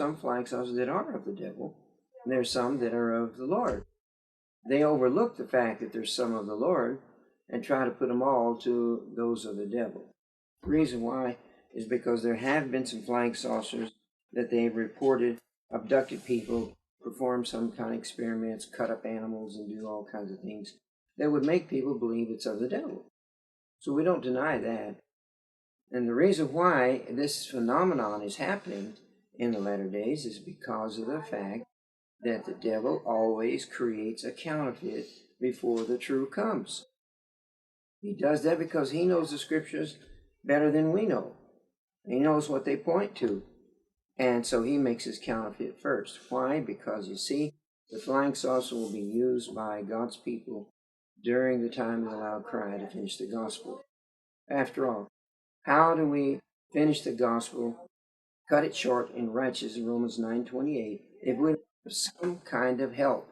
some flying saucers that are of the devil, and there's some that are of the Lord. They overlook the fact that there's some of the Lord and try to put them all to those of the devil. The reason why is because there have been some flying saucers that they've reported abducted people, perform some kind of experiments, cut up animals, and do all kinds of things that would make people believe it's of the devil. So we don't deny that. And the reason why this phenomenon is happening in the latter days is because of the fact that the devil always creates a counterfeit before the true comes. He does that because he knows the scriptures better than we know. He knows what they point to. And so he makes his counterfeit first. Why? Because you see, the flying saucer will be used by God's people during the time of the loud cry to finish the gospel. After all, how do we finish the gospel, cut it short in righteousness in Romans 9:28, if we have some kind of help?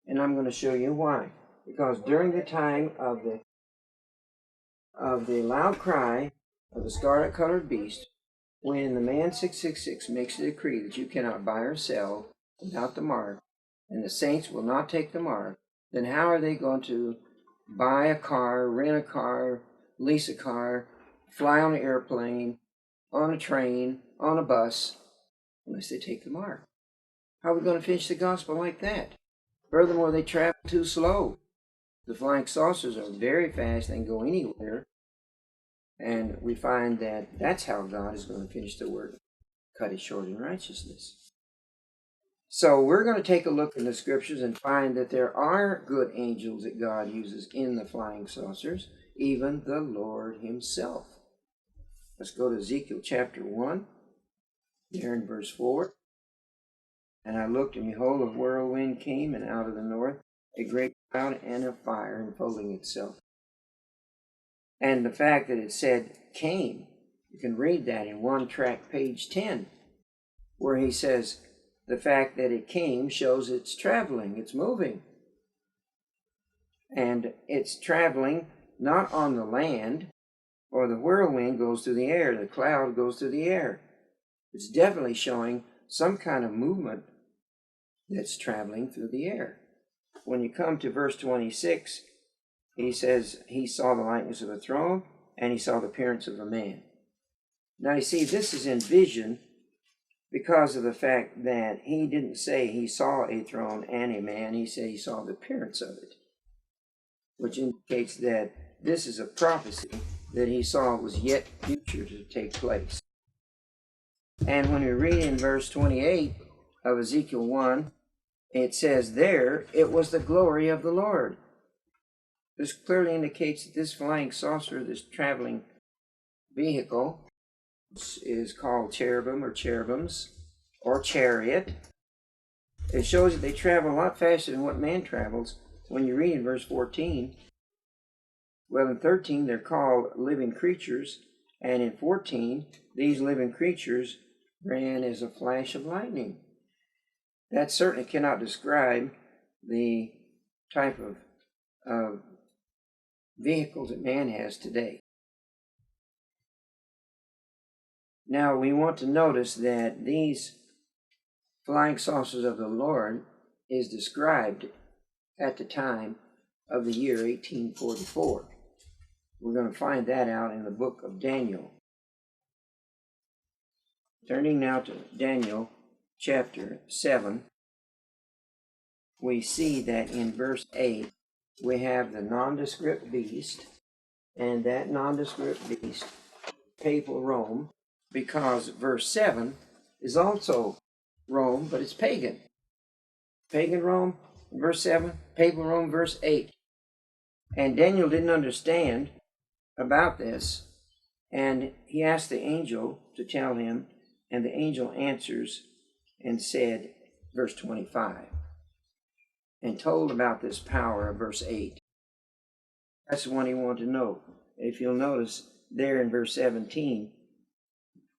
And I'm going to show you why. Because during the time of the loud cry of the scarlet-colored beast, when the man 666 makes a decree that you cannot buy or sell without the mark, and the saints will not take the mark, then how are they going to buy a car, rent a car, lease a car, fly on an airplane, on a train, on a bus, unless they take the mark? How are we going to finish the gospel like that? Furthermore, they travel too slow. The flying saucers are very fast, they can go anywhere. And we find that that's how God is going to finish the work, cut it short in righteousness. So we're going to take a look in the scriptures and find that there are good angels that God uses in the flying saucers, even the Lord himself. Let's go to Ezekiel chapter 1, there in verse 4. And I looked, and behold, a whirlwind came, and out of the north a great cloud and a fire enfolding itself. And the fact that it said came, you can read that in 1 track, page 10, where he says the fact that it came shows it's traveling, it's moving. And it's traveling not on the land, or the whirlwind goes through the air, the cloud goes through the air. It's definitely showing some kind of movement that's traveling through the air. When you come to verse 26, he says he saw the likeness of a throne, and he saw the appearance of a man. Now you see, this is in vision because of the fact that he didn't say he saw a throne and a man. He said he saw the appearance of it, which indicates that this is a prophecy that he saw was yet future to take place. And when we read in verse 28 of Ezekiel 1, it says there, it was the glory of the Lord. This clearly indicates that this flying saucer, this traveling vehicle, is called cherubim or cherubims or chariot. It shows that they travel a lot faster than what man travels. When you read in verse 14, well, in 13 they're called living creatures, and in 14 these living creatures ran as a flash of lightning. That certainly cannot describe the type of vehicles that man has today. Now we want to notice that these flying saucers of the Lord is described at the time of the year 1844. We're going to find that out in the book of Daniel. Turning now to Daniel chapter 7, we see that in verse 8 we have the nondescript beast, and that nondescript beast, papal Rome, because verse 7 is also Rome, but it's pagan. Pagan Rome, verse 7, papal Rome, verse 8. And Daniel didn't understand about this, and he asked the angel to tell him, and the angel answers and said, verse 25, and told about this power of verse 8. That's the one he wanted to know. If you'll notice there in verse 17,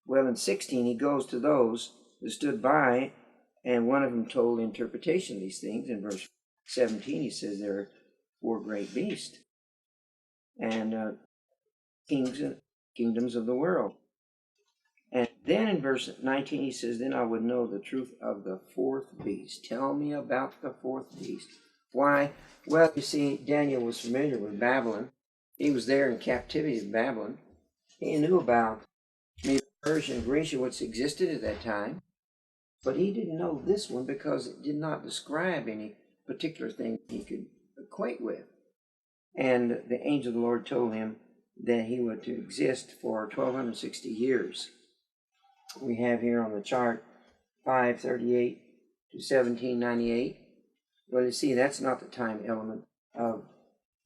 well, in 16 he goes to those who stood by, and one of them told the interpretation of these things. In verse 17 he says there are 4 great beasts and kingdoms of the world. And then in verse 19 he says, then I would know the truth of the fourth beast. Tell me about the fourth beast. Why? Well, you see, Daniel was familiar with Babylon. He was there in captivity in Babylon. He knew about Persia and Greece, which existed at that time. But he didn't know this one because it did not describe any particular thing he could equate with. And the angel of the Lord told him that he would to exist for 1260 years. We have here on the chart 538 to 1798. Well, you see, that's not the time element of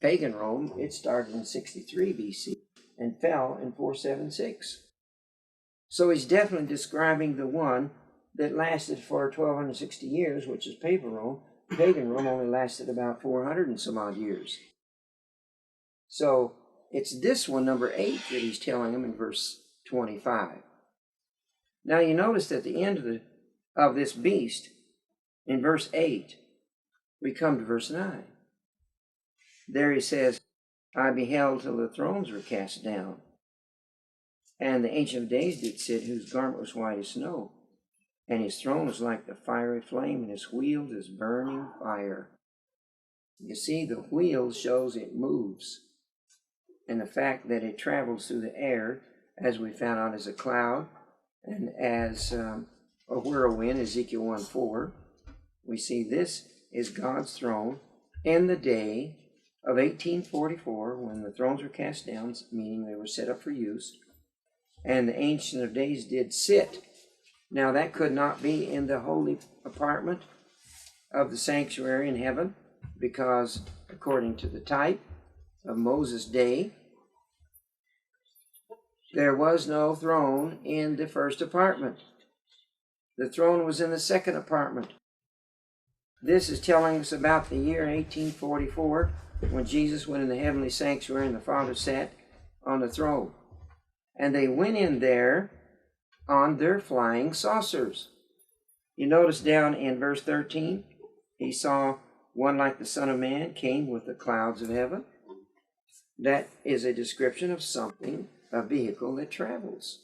pagan Rome. It started in 63 BC and fell in 476. So he's definitely describing the one that lasted for 1260 years, which is pagan Rome. Pagan Rome only lasted about 400 and some odd years. So it's this one, number 8, that he's telling him in verse 25. Now you notice at the end of this beast, in verse 8, we come to verse 9. There he says, I beheld till the thrones were cast down, and the Ancient of Days did sit, whose garment was white as snow, and his throne was like the fiery flame, and his wheels as burning fire. You see, the wheel shows it moves, and the fact that it travels through the air, as we found out, as a cloud, and as a whirlwind, Ezekiel 1:4. We see this is God's throne in the day of 1844, when the thrones were cast down, meaning they were set up for use, and the Ancient of Days did sit. Now that could not be in the holy apartment of the sanctuary in heaven, because according to the type of Moses' day, there was no throne in the first apartment. The throne was in the second apartment. This is telling us about the year 1844, when Jesus went in the heavenly sanctuary and the Father sat on the throne. And they went in there on their flying saucers. You notice down in verse 13, he saw one like the Son of Man came with the clouds of heaven. That is a description of something, a vehicle that travels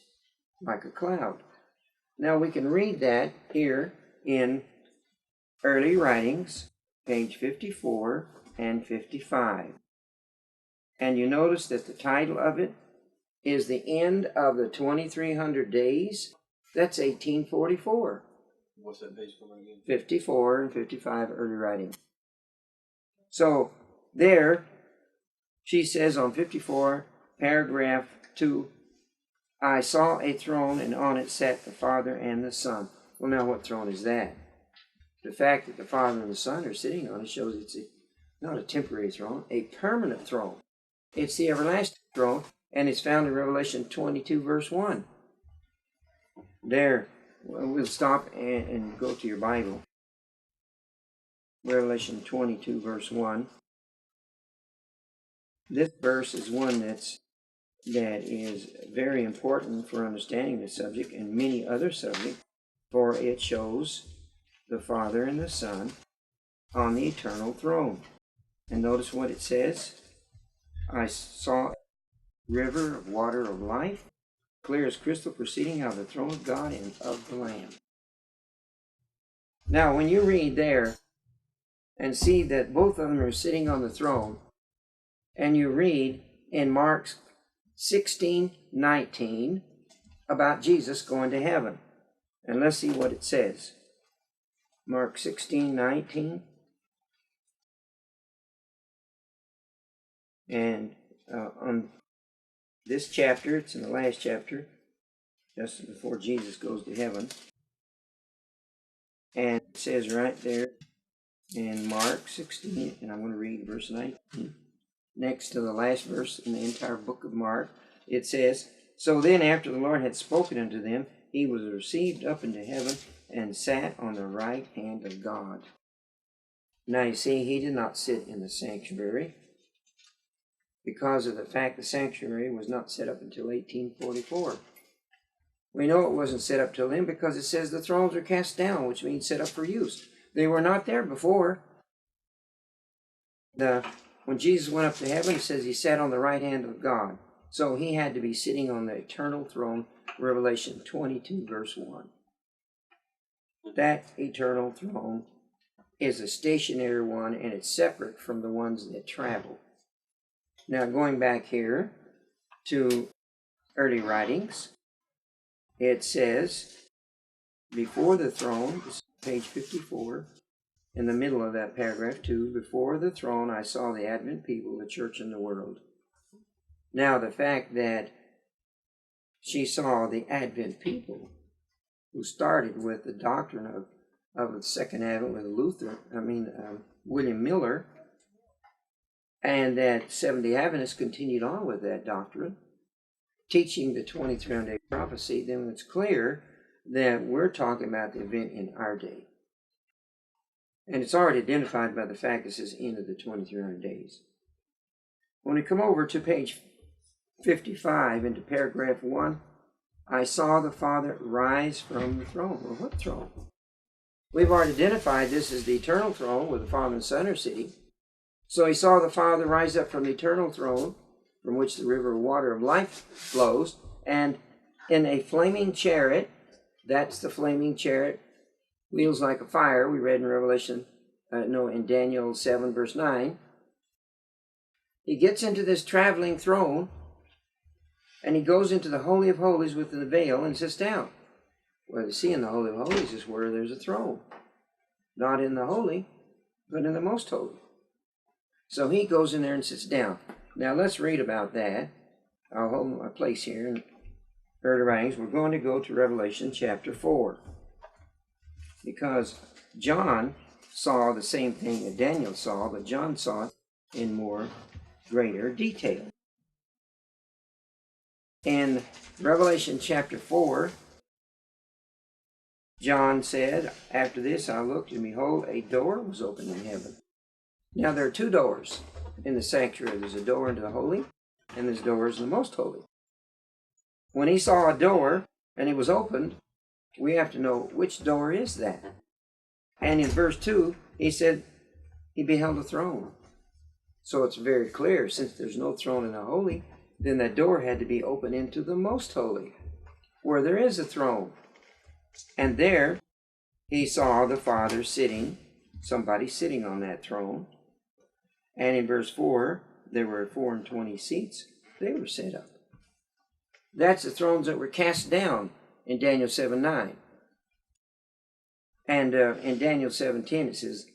like a cloud. Now we can read that here in Early Writings, page 54 and 55. And you notice that the title of it is The End of the 2300 Days. That's 1844. What's that page number again? 54 and 55, Early Writings. So there, she says on 54, paragraph 2, I saw a throne, and on it sat the Father and the Son. Well, now what throne is that? The fact that the Father and the Son are sitting on it shows it's not a temporary throne, a permanent throne. It's the everlasting throne, and it's found in Revelation 22, verse 1. There, we'll stop and go to your Bible. Revelation 22, verse 1. This verse is one that is very important for understanding this subject and many other subjects, for it shows the Father and the Son on the eternal throne. And notice what it says. I saw a river of water of life, clear as crystal, proceeding out of the throne of God and of the Lamb. Now, when you read there and see that both of them are sitting on the throne, and you read in Mark 16:19 about Jesus going to heaven. And let's see what it says. Mark 16:19. And on this chapter, it's in the last chapter, just before Jesus goes to heaven. And it says right there in Mark 16, and I'm going to read verse 19. Next to the last verse in the entire book of Mark, it says, So then after the Lord had spoken unto them, he was received up into heaven and sat on the right hand of God. Now you see, he did not sit in the sanctuary because of the fact the sanctuary was not set up until 1844. We know it wasn't set up till then because it says the thrones are cast down, which means set up for use. They were not there before. When Jesus went up to heaven, it says he sat on the right hand of God. So he had to be sitting on the eternal throne, Revelation 22, verse 1. That eternal throne is a stationary one, and it's separate from the ones that travel. Now, going back here to early writings, it says, before the throne, this is page 54, in the middle of that paragraph too, before the throne I saw the Advent people, the church and the world. Now, the fact that she saw the Advent people, who started with the doctrine of the Second Advent with William Miller, and that Seventh-day Adventists continued on with that doctrine, teaching the 2300-day prophecy, then it's clear that we're talking about the event in our day. And it's already identified by the fact that it says end of the 2300 days. When we come over to page 55 into paragraph 1, I saw the Father rise from the throne. Well, what throne? We've already identified this as the eternal throne where the Father and Son are sitting. So he saw the Father rise up from the eternal throne, from which the river of water of life flows, and in a flaming chariot, that's the flaming chariot, wheels like a fire, we read in in Daniel 7, verse 9. He gets into this traveling throne, and he goes into the Holy of Holies within the veil and sits down. Well, you see, in the Holy of Holies is where there's a throne. Not in the Holy, but in the Most Holy. So he goes in there and sits down. Now let's read about that. I'll hold my place here in early writings. We're going to go to Revelation chapter 4. Because John saw the same thing that Daniel saw, but John saw it in more greater detail. In Revelation chapter 4, John said, after this I looked, and behold, a door was opened in heaven. Now there are two doors in the sanctuary. There's a door into the holy, and there's doors in the most holy. When he saw a door, and it was opened, we have to know which door is that. And in verse 2, he said he beheld a throne. So it's very clear, since there's no throne in the holy, then that door had to be open into the most holy, where there is a throne. And there he saw the Father sitting, somebody sitting on that throne. And in verse 4, there were 24 seats. They were set up. That's the thrones that were cast down in Daniel 7:9. And in Daniel 7:10 it says,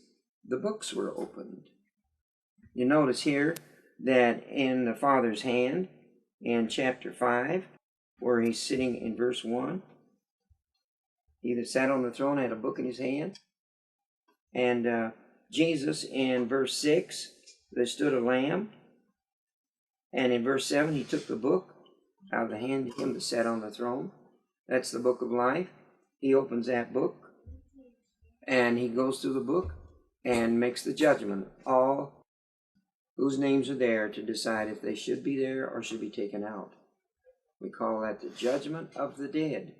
the books were opened. You notice here that in the Father's hand, in chapter 5, where he's sitting in verse 1, he that sat on the throne had a book in his hand. And Jesus in verse 6, there stood a lamb. And in verse 7, he took the book out of the hand of him that sat on the throne. That's the book of life. He opens that book, and he goes through the book and makes the judgment. All whose names are there to decide if they should be there or should be taken out. We call that the judgment of the dead,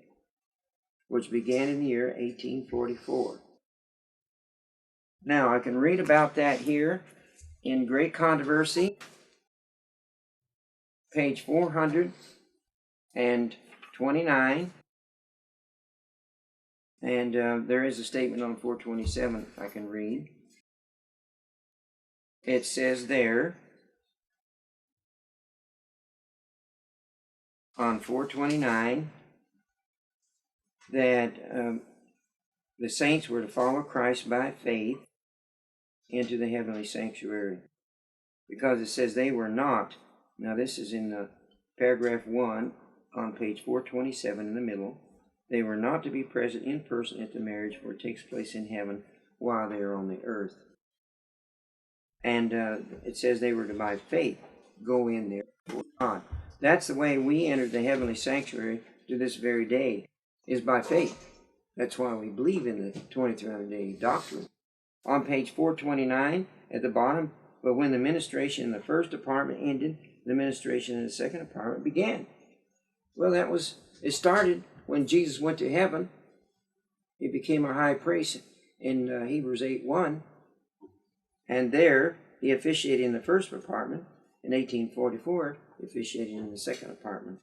which began in the year 1844. Now, I can read about that here in Great Controversy, page 429. And there is a statement on 427 I can read. It says there, on 429, that the saints were to follow Christ by faith into the heavenly sanctuary. Because it says they were not. Now this is in paragraph 1 on page 427 in the middle. They were not to be present in person at the marriage, for it takes place in heaven while they are on the earth. And it says they were to, by faith, go in there for God. That's the way we entered the heavenly sanctuary to this very day, is by faith. That's why we believe in the 2300-day doctrine. On page 429, at the bottom, but when the ministration in the first apartment ended, the ministration in the second apartment began. Well, it started when Jesus went to heaven. He became our high priest in Hebrews 8:1. And there, he officiated in the first apartment in 1844. officiating in the second apartment.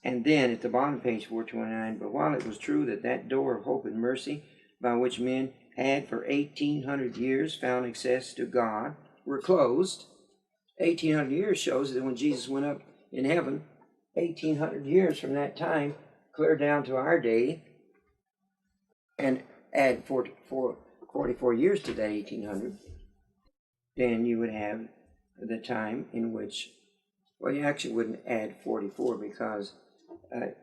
And then at the bottom of page 429, but while it was true that that door of hope and mercy by which men had for 1800 years found access to God were closed, 1800 years shows that when Jesus went up in heaven, 1800 years from that time, clear down to our day, and add 44 years to that 1800, then you would have the time in which, well, you actually wouldn't add 44 because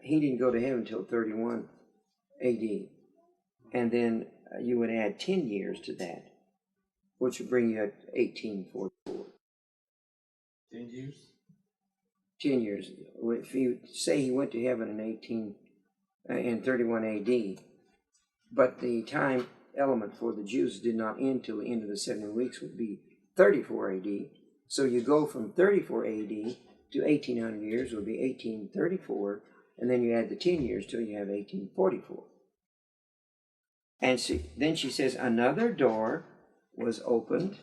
he didn't go to heaven until 31 AD. And then you would add 10 years to that, which would bring you at 1844. 10 years? 10 years. If you say he went to heaven in 31 AD, but the time element for the Jews did not end till the end of the 70 weeks would be 34 AD. So you go from 34 AD to 1800 years would be 1834, and then you add the 10 years till you have 1844. And then she says, another door was opened,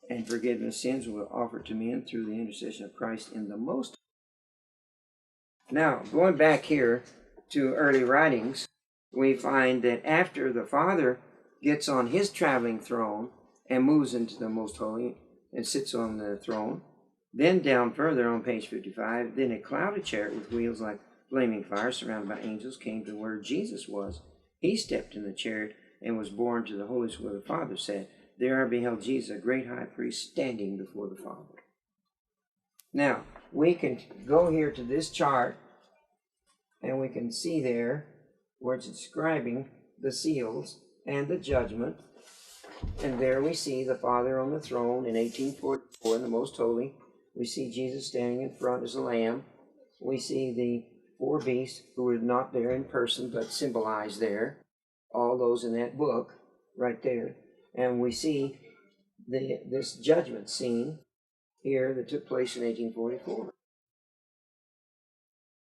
and forgiveness of sins were offered to men through the intercession of Christ in the most. Now, going back here to early writings, we find that after the Father gets on his traveling throne and moves into the most holy and sits on the throne, then down further on page 55, then a clouded chariot with wheels like flaming fire surrounded by angels came to where Jesus was. He stepped in the chariot and was borne to the holiest where the Father sat. There I beheld Jesus, a great high priest, standing before the Father. Now, we can go here to this chart, and we can see there where it's describing the seals and the judgment. And there we see the Father on the throne in 1844 in the Most Holy. We see Jesus standing in front as a lamb. We see the four beasts who were not there in person but symbolized there. All those in that book right there. And we see this judgment scene here that took place in 1844.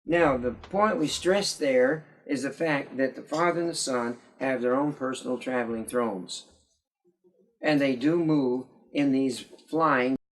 Now, the point we stress there is the fact that the Father and the Son have their own personal traveling thrones. And they do move in these flying